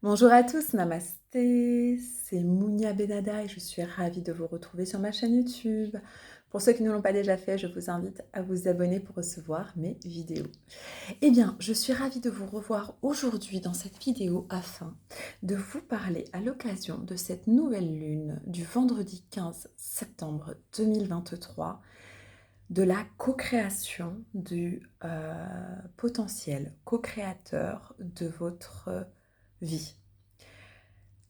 Bonjour à tous, namasté, c'est Mounia Benada et je suis ravie de vous retrouver sur ma chaîne YouTube. Pour ceux qui ne l'ont pas déjà fait, je vous invite à vous abonner pour recevoir mes vidéos. Eh bien, je suis ravie de vous revoir aujourd'hui dans cette vidéo afin de vous parler à l'occasion de cette nouvelle lune du vendredi 15 septembre 2023 de la co-création du potentiel co-créateur de votre vie.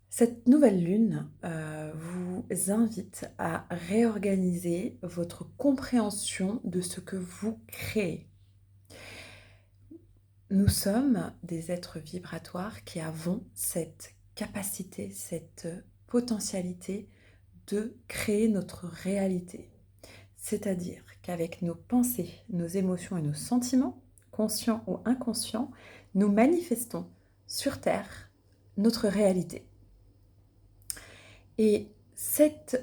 Cette nouvelle lune vous invite à réorganiser votre compréhension de ce que vous créez. Nous sommes des êtres vibratoires qui avons cette capacité, cette potentialité de créer notre réalité. C'est-à-dire qu'avec nos pensées, nos émotions et nos sentiments, conscients ou inconscients, nous manifestons sur Terre notre réalité. Et cet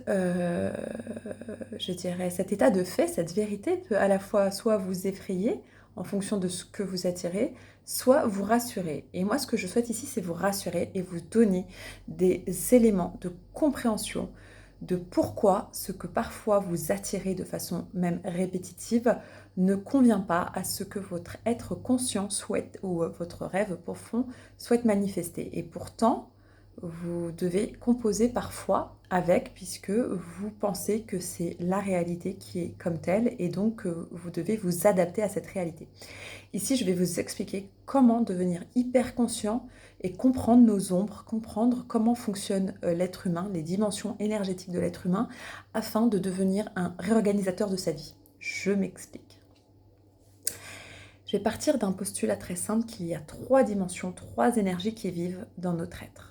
état de fait, cette vérité peut à la fois soit vous effrayer en fonction de ce que vous attirez, soit vous rassurer. Et moi, ce que je souhaite ici, c'est vous rassurer et vous donner des éléments de compréhension de pourquoi ce que parfois vous attirez de façon même répétitive ne convient pas à ce que votre être conscient souhaite ou votre rêve profond souhaite manifester. Et pourtant, vous devez composer parfois avec, puisque vous pensez que c'est la réalité qui est comme telle, et donc vous devez vous adapter à cette réalité. Ici, je vais vous expliquer comment devenir hyper conscient et comprendre nos ombres, comprendre comment fonctionne l'être humain, les dimensions énergétiques de l'être humain, afin de devenir un réorganisateur de sa vie. Je m'explique. Je vais partir d'un postulat très simple qu'il y a 3 dimensions, 3 énergies qui vivent dans notre être.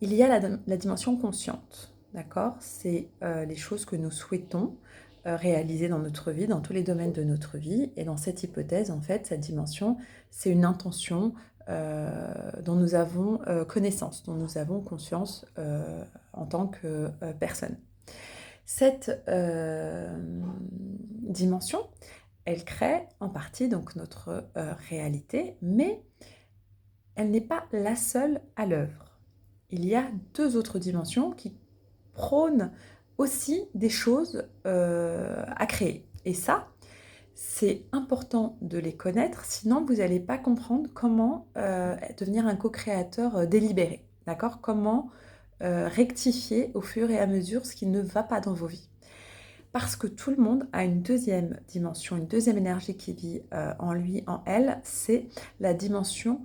Il y a la dimension consciente, d'accord? C'est les choses que nous souhaitons réaliser dans notre vie, dans tous les domaines de notre vie. Et dans cette hypothèse, en fait, cette dimension, c'est une intention dont nous avons connaissance, dont nous avons conscience en tant que personne. Cette dimension, elle crée en partie donc notre réalité, mais elle n'est pas la seule à l'œuvre. Il y a 2 autres dimensions qui prônent aussi des choses à créer. Et ça, c'est important de les connaître, sinon vous n'allez pas comprendre comment devenir un co-créateur délibéré. D'accord? Comment rectifier au fur et à mesure ce qui ne va pas dans vos vies. Parce que tout le monde a une deuxième dimension, une deuxième énergie qui vit en lui, en elle, c'est la dimension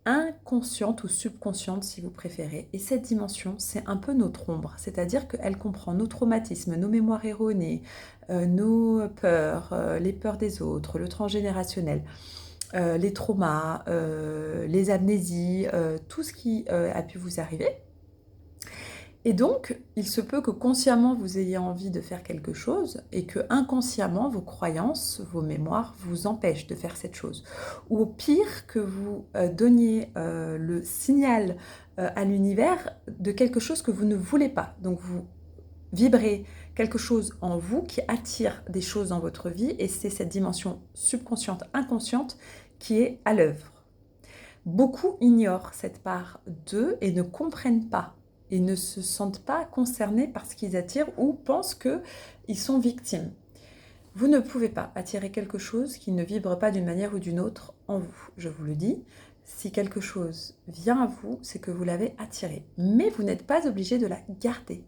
inconsciente ou subconsciente si vous préférez. Et cette dimension, c'est un peu notre ombre, c'est-à-dire qu'elle comprend nos traumatismes, nos mémoires erronées, nos peurs, les peurs des autres, le transgénérationnel, les traumas, les amnésies, tout ce qui a pu vous arriver. Et donc, il se peut que consciemment vous ayez envie de faire quelque chose et que inconsciemment vos croyances, vos mémoires vous empêchent de faire cette chose. Ou au pire, que vous donniez le signal à l'univers de quelque chose que vous ne voulez pas. Donc vous vibrez quelque chose en vous qui attire des choses dans votre vie et c'est cette dimension subconsciente, inconsciente qui est à l'œuvre. Beaucoup ignorent cette part d'eux et ne comprennent pas et ne se sentent pas concernés par ce qu'ils attirent ou pensent qu'ils sont victimes. Vous ne pouvez pas attirer quelque chose qui ne vibre pas d'une manière ou d'une autre en vous. Je vous le dis, si quelque chose vient à vous, c'est que vous l'avez attiré. Mais vous n'êtes pas obligé de la garder.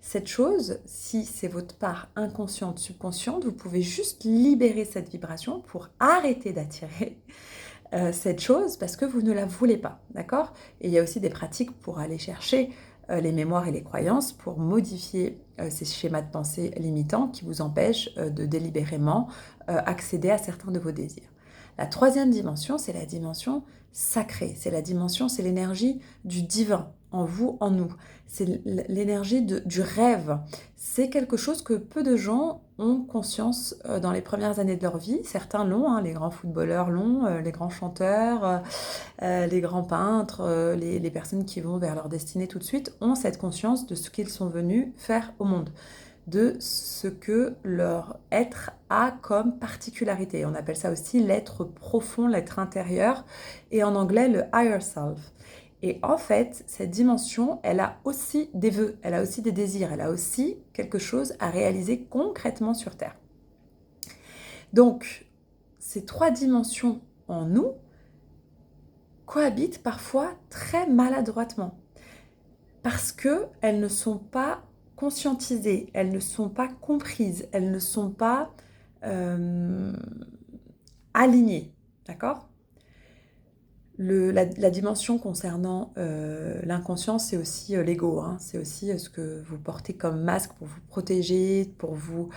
Cette chose, si c'est votre part inconsciente, subconsciente, vous pouvez juste libérer cette vibration pour arrêter d'attirer cette chose parce que vous ne la voulez pas, d'accord? Et il y a aussi des pratiques pour aller chercher les mémoires et les croyances pour modifier ces schémas de pensée limitants qui vous empêchent de délibérément accéder à certains de vos désirs. La troisième dimension, c'est la dimension sacrée, c'est l'énergie du divin en vous, en nous. C'est l'énergie du rêve. C'est quelque chose que peu de gens ont conscience dans les premières années de leur vie. Certains l'ont, hein, les grands footballeurs l'ont, les grands chanteurs, les grands peintres, les personnes qui vont vers leur destinée tout de suite ont cette conscience de ce qu'ils sont venus faire au monde, de ce que leur être a comme particularité. On appelle ça aussi l'être profond, l'être intérieur, et en anglais le higher self. Et en fait, cette dimension, elle a aussi des vœux, elle a aussi des désirs, elle a aussi quelque chose à réaliser concrètement sur Terre. Donc, ces 3 dimensions en nous cohabitent parfois très maladroitement parce qu'elles ne sont pas conscientisées, elles ne sont pas comprises, elles ne sont pas alignées, d'accord ? La dimension concernant l'inconscient, c'est aussi l'ego, hein. C'est aussi ce que vous portez comme masque pour vous protéger, pour vous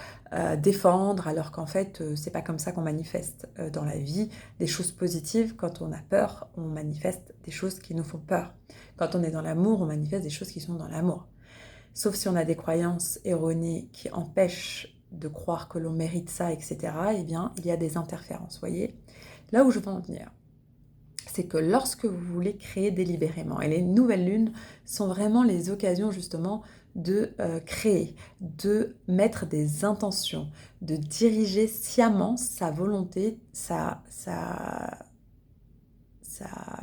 défendre, alors qu'en fait, c'est pas comme ça qu'on manifeste dans la vie des choses positives. Quand on a peur, on manifeste des choses qui nous font peur. Quand on est dans l'amour, on manifeste des choses qui sont dans l'amour. Sauf si on a des croyances erronées qui empêchent de croire que l'on mérite ça, etc., eh bien, il y a des interférences, voyez ? Là où je veux en venir, c'est que lorsque vous voulez créer délibérément, et les nouvelles lunes sont vraiment les occasions justement de créer, de mettre des intentions, de diriger sciemment sa volonté, sa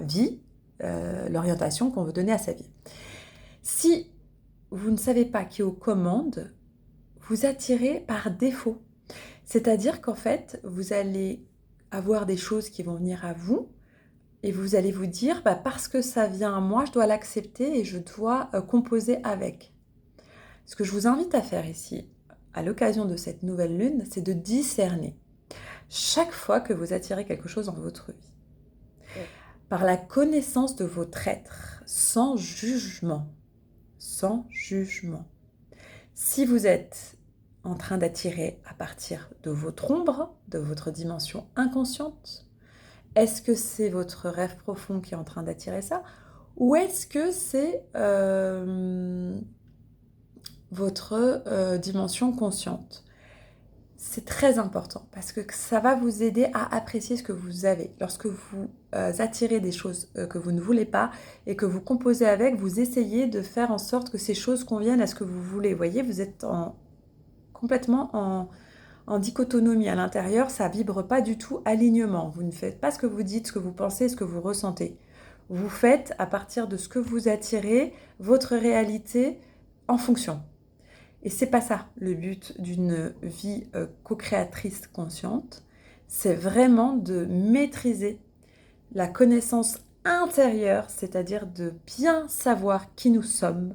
vie, l'orientation qu'on veut donner à sa vie. Si vous ne savez pas qui est aux commandes, vous attirez par défaut. C'est-à-dire qu'en fait, vous allez avoir des choses qui vont venir à vous, et vous allez vous dire, parce que ça vient à moi, je dois l'accepter et je dois composer avec. Ce que je vous invite à faire ici, à l'occasion de cette nouvelle lune, c'est de discerner. Chaque fois que vous attirez quelque chose dans votre vie, par la connaissance de votre être, sans jugement, si vous êtes en train d'attirer à partir de votre ombre, de votre dimension inconsciente, est-ce que c'est votre rêve profond qui est en train d'attirer ça? Ou est-ce que c'est votre dimension consciente? C'est très important parce que ça va vous aider à apprécier ce que vous avez. Lorsque vous attirez des choses que vous ne voulez pas et que vous composez avec, vous essayez de faire en sorte que ces choses conviennent à ce que vous voulez. Vous voyez, vous êtes complètement en dichotomie à l'intérieur, ça vibre pas du tout alignement. Vous ne faites pas ce que vous dites, ce que vous pensez, ce que vous ressentez. Vous faites à partir de ce que vous attirez, votre réalité en fonction. Et c'est pas ça le but d'une vie co-créatrice consciente. C'est vraiment de maîtriser la connaissance intérieure, c'est-à-dire de bien savoir qui nous sommes,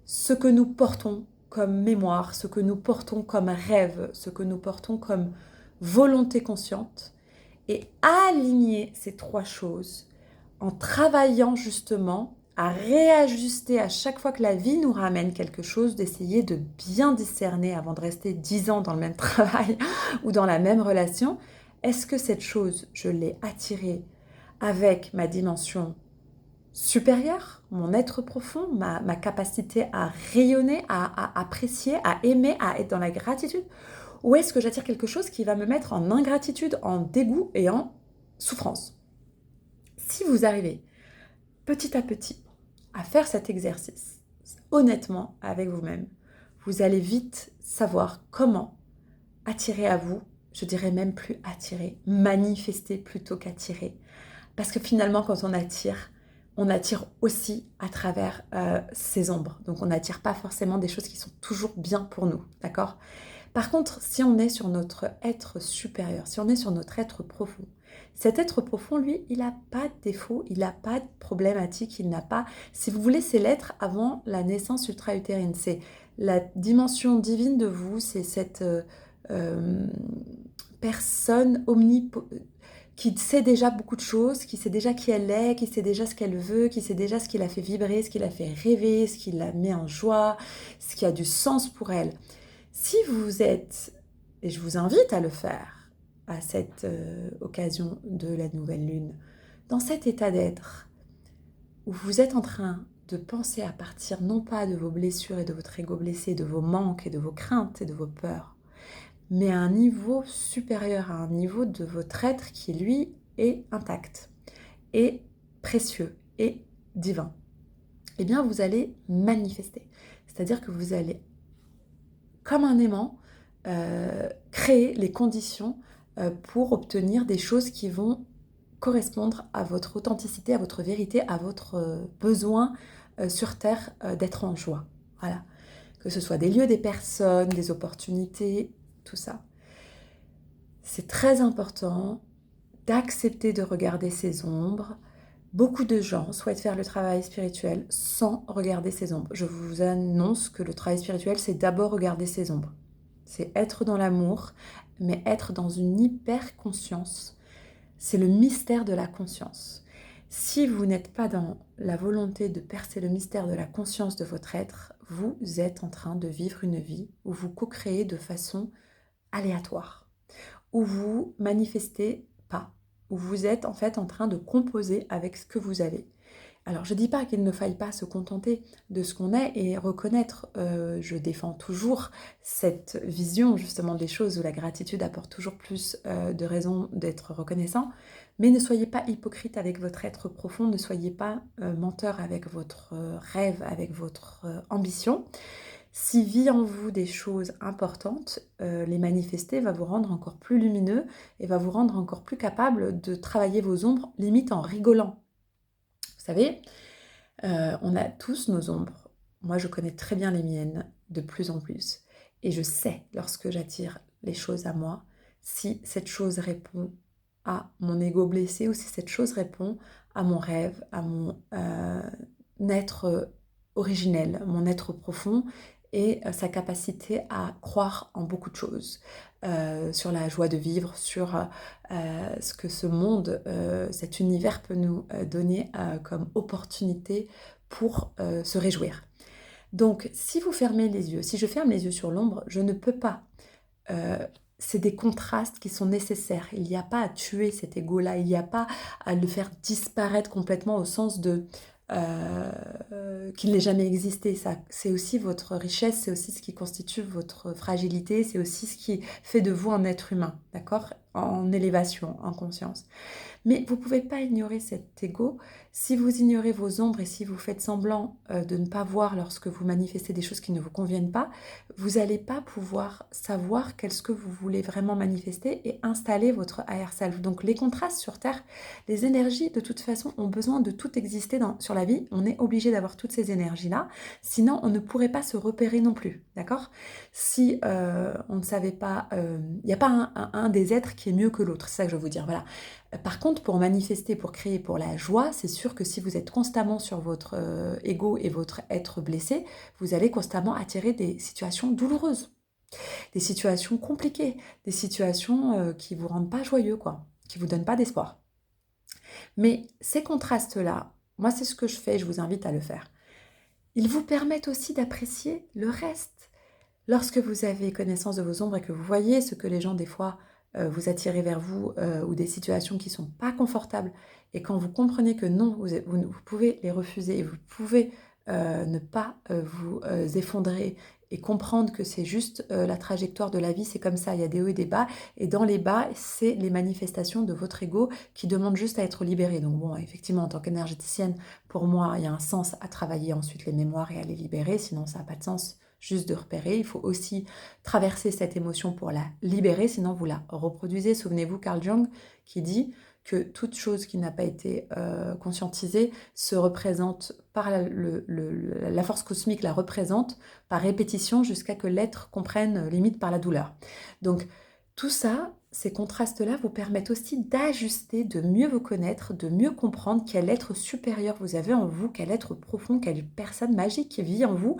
ce que nous portons comme mémoire, ce que nous portons comme rêve, ce que nous portons comme volonté consciente, et aligner ces 3 choses en travaillant justement à réajuster à chaque fois que la vie nous ramène quelque chose, d'essayer de bien discerner avant de rester 10 ans dans le même travail ou dans la même relation. Est-ce que cette chose, je l'ai attirée avec ma dimension supérieure, mon être profond, ma capacité à rayonner, à apprécier, à aimer, à être dans la gratitude? Ou est-ce que j'attire quelque chose qui va me mettre en ingratitude, en dégoût et en souffrance? Si vous arrivez petit à petit à faire cet exercice, honnêtement avec vous-même, vous allez vite savoir comment attirer à vous, je dirais même plus attirer, manifester plutôt qu'attirer. Parce que finalement, quand on attire aussi à travers ses ombres. Donc on n'attire pas forcément des choses qui sont toujours bien pour nous, d'accord ? Par contre, si on est sur notre être supérieur, si on est sur notre être profond, cet être profond, lui, il n'a pas de défaut, il n'a pas de problématique, il n'a pas... Si vous voulez, c'est l'être avant la naissance ultra-utérine. C'est la dimension divine de vous, c'est cette personne qui sait déjà beaucoup de choses, qui sait déjà qui elle est, qui sait déjà ce qu'elle veut, qui sait déjà ce qui la fait vibrer, ce qui la fait rêver, ce qui la met en joie, ce qui a du sens pour elle. Si vous êtes, et je vous invite à le faire à cette occasion de la nouvelle lune, dans cet état d'être où vous êtes en train de penser à partir non pas de vos blessures et de votre ego blessé, de vos manques et de vos craintes et de vos peurs, mais à un niveau supérieur, à un niveau de votre être qui, lui, est intact, et précieux, et divin, eh bien, vous allez manifester. C'est-à-dire que vous allez, comme un aimant, créer les conditions pour obtenir des choses qui vont correspondre à votre authenticité, à votre vérité, à votre besoin sur Terre d'être en joie. Voilà. Que ce soit des lieux, des personnes, des opportunités, tout ça. C'est très important d'accepter de regarder ses ombres. Beaucoup de gens souhaitent faire le travail spirituel sans regarder ses ombres. Je vous annonce que le travail spirituel, c'est d'abord regarder ses ombres. C'est être dans l'amour, mais être dans une hyper-conscience. C'est le mystère de la conscience. Si vous n'êtes pas dans la volonté de percer le mystère de la conscience de votre être, vous êtes en train de vivre une vie où vous co-créez de façon aléatoire, où vous manifestez pas, où vous êtes en fait en train de composer avec ce que vous avez. Alors, je ne dis pas qu'il ne faille pas se contenter de ce qu'on est et reconnaître. Je défends toujours cette vision justement des choses où la gratitude apporte toujours plus de raisons d'être reconnaissant. Mais ne soyez pas hypocrite avec votre être profond, ne soyez pas menteur avec votre rêve, avec votre ambition. Si vit en vous des choses importantes, les manifester va vous rendre encore plus lumineux et va vous rendre encore plus capable de travailler vos ombres, limite en rigolant. Vous savez, on a tous nos ombres. Moi, je connais très bien les miennes, de plus en plus. Et je sais, lorsque j'attire les choses à moi, si cette chose répond à mon ego blessé ou si cette chose répond à mon rêve, à mon être originel, mon être profond et sa capacité à croire en beaucoup de choses, sur la joie de vivre, sur ce que ce monde, cet univers peut nous donner comme opportunité pour se réjouir. Donc, si vous fermez les yeux, si je ferme les yeux sur l'ombre, je ne peux pas. C'est des contrastes qui sont nécessaires. Il n'y a pas à tuer cet ego-là, il n'y a pas à le faire disparaître complètement au sens de qu'il n'ait jamais existé. Ça, c'est aussi votre richesse, c'est aussi ce qui constitue votre fragilité, c'est aussi ce qui fait de vous un être humain, d'accord? En élévation, en conscience. Mais vous ne pouvez pas ignorer cet ego. Si vous ignorez vos ombres et si vous faites semblant de ne pas voir lorsque vous manifestez des choses qui ne vous conviennent pas, vous n'allez pas pouvoir savoir qu'est-ce que vous voulez vraiment manifester et installer votre higher self. Donc les contrastes sur Terre, les énergies de toute façon ont besoin de tout exister sur la vie. On est obligé d'avoir toutes ces énergies-là, sinon on ne pourrait pas se repérer non plus, d'accord? Si on ne savait pas, il n'y a pas un des êtres qui est mieux que l'autre, c'est ça que je veux vous dire, voilà. Par contre, pour manifester, pour créer, pour la joie, c'est sûr que si vous êtes constamment sur votre ego et votre être blessé, vous allez constamment attirer des situations douloureuses, des situations compliquées, des situations qui vous rendent pas joyeux, quoi, qui vous donnent pas d'espoir. Mais ces contrastes-là, moi c'est ce que je fais, je vous invite à le faire. Ils vous permettent aussi d'apprécier le reste. Lorsque vous avez connaissance de vos ombres et que vous voyez ce que les gens des fois vous attirez vers vous ou des situations qui ne sont pas confortables et quand vous comprenez que non, vous pouvez les refuser et vous pouvez ne pas vous effondrer et comprendre que c'est juste la trajectoire de la vie, c'est comme ça, il y a des hauts et des bas et dans les bas, c'est les manifestations de votre ego qui demandent juste à être libérées. Donc bon, effectivement, en tant qu'énergéticienne, pour moi, il y a un sens à travailler ensuite les mémoires et à les libérer, sinon ça n'a pas de sens juste de repérer. Il faut aussi traverser cette émotion pour la libérer, sinon vous la reproduisez. Souvenez-vous, Carl Jung qui dit que toute chose qui n'a pas été conscientisée se représente par la force cosmique, la représente par répétition jusqu'à que l'être comprenne limite par la douleur. Donc tout ça, ces contrastes-là vous permettent aussi d'ajuster, de mieux vous connaître, de mieux comprendre quel être supérieur vous avez en vous, quel être profond, quelle personne magique qui vit en vous,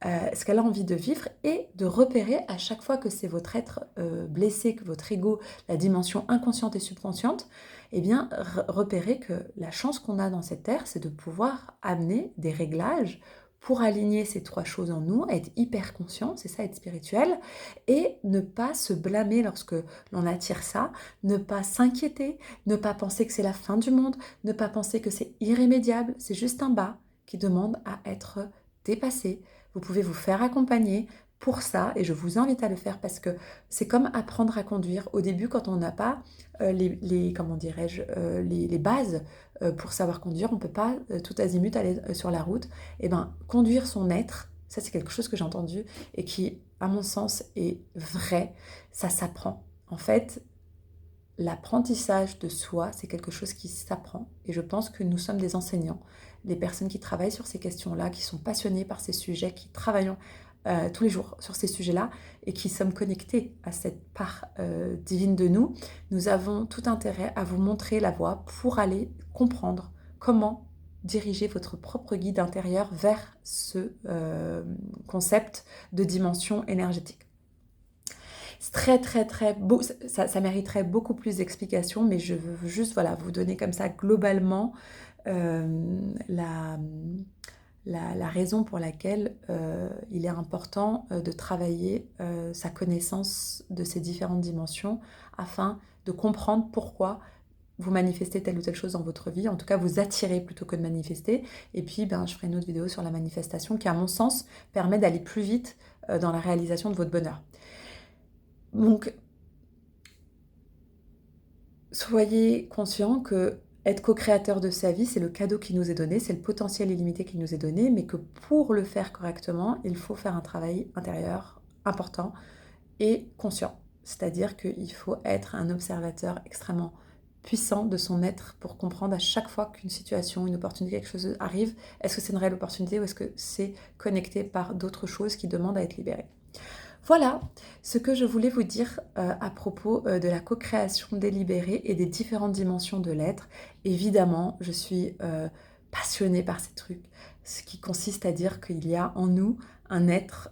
ce qu'elle a envie de vivre et de repérer à chaque fois que c'est votre être blessé, que votre ego, la dimension inconsciente et subconsciente, eh bien repérer que la chance qu'on a dans cette terre, c'est de pouvoir amener des réglages pour aligner ces trois choses en nous, être hyper conscient, c'est ça être spirituel, et ne pas se blâmer lorsque l'on attire ça, ne pas s'inquiéter, ne pas penser que c'est la fin du monde, ne pas penser que c'est irrémédiable, c'est juste un bas qui demande à être dépassé. Vous pouvez vous faire accompagner pour ça et je vous invite à le faire parce que c'est comme apprendre à conduire. Au début, quand on n'a pas comment dirais-je, les bases pour savoir conduire, on ne peut pas tout azimut aller sur la route. Et ben, conduire son être, ça c'est quelque chose que j'ai entendu et qui, à mon sens, est vrai. Ça s'apprend. En fait, l'apprentissage de soi, c'est quelque chose qui s'apprend. Et je pense que nous sommes des enseignants, des personnes qui travaillent sur ces questions-là, qui sont passionnées par ces sujets, qui travaillons tous les jours sur ces sujets-là et qui sommes connectés à cette part divine de nous. Nous avons tout intérêt à vous montrer la voie pour aller comprendre comment diriger votre propre guide intérieur vers ce concept de dimension énergétique. C'est très beau, ça mériterait beaucoup plus d'explications, mais je veux juste voilà, vous donner comme ça globalement la raison pour laquelle il est important de travailler sa connaissance de ces différentes dimensions afin de comprendre pourquoi vous manifestez telle ou telle chose dans votre vie, en tout cas vous attirez plutôt que de manifester. Et puis je ferai une autre vidéo sur la manifestation qui, à mon sens, permet d'aller plus vite dans la réalisation de votre bonheur. Donc, soyez conscient que être co-créateur de sa vie, c'est le cadeau qui nous est donné, c'est le potentiel illimité qui nous est donné, mais que pour le faire correctement, il faut faire un travail intérieur important et conscient. C'est-à-dire qu'il faut être un observateur extrêmement puissant de son être pour comprendre à chaque fois qu'une situation, une opportunité, quelque chose arrive, est-ce que c'est une réelle opportunité ou est-ce que c'est connecté par d'autres choses qui demandent à être libérées. Voilà ce que je voulais vous dire à propos de la co-création délibérée et des différentes dimensions de l'être. Évidemment, je suis passionnée par ces trucs, ce qui consiste à dire qu'il y a en nous un être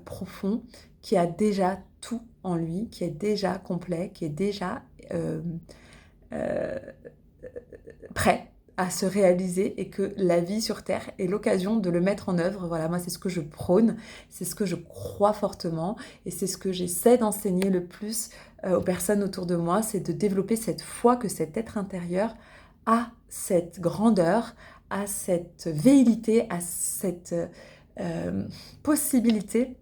profond qui a déjà tout en lui, qui est déjà complet, qui est déjà euh, prêt à se réaliser et que la vie sur Terre est l'occasion de le mettre en œuvre. Voilà, moi c'est ce que je prône, c'est ce que je crois fortement et c'est ce que j'essaie d'enseigner le plus aux personnes autour de moi, c'est de développer cette foi que cet être intérieur a cette grandeur, a cette véhilité, a cette possibilité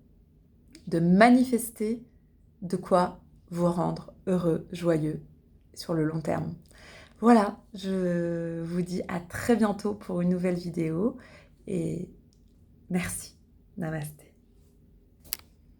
de manifester de quoi vous rendre heureux, joyeux sur le long terme. Voilà, je vous dis à très bientôt pour une nouvelle vidéo et merci. Namasté.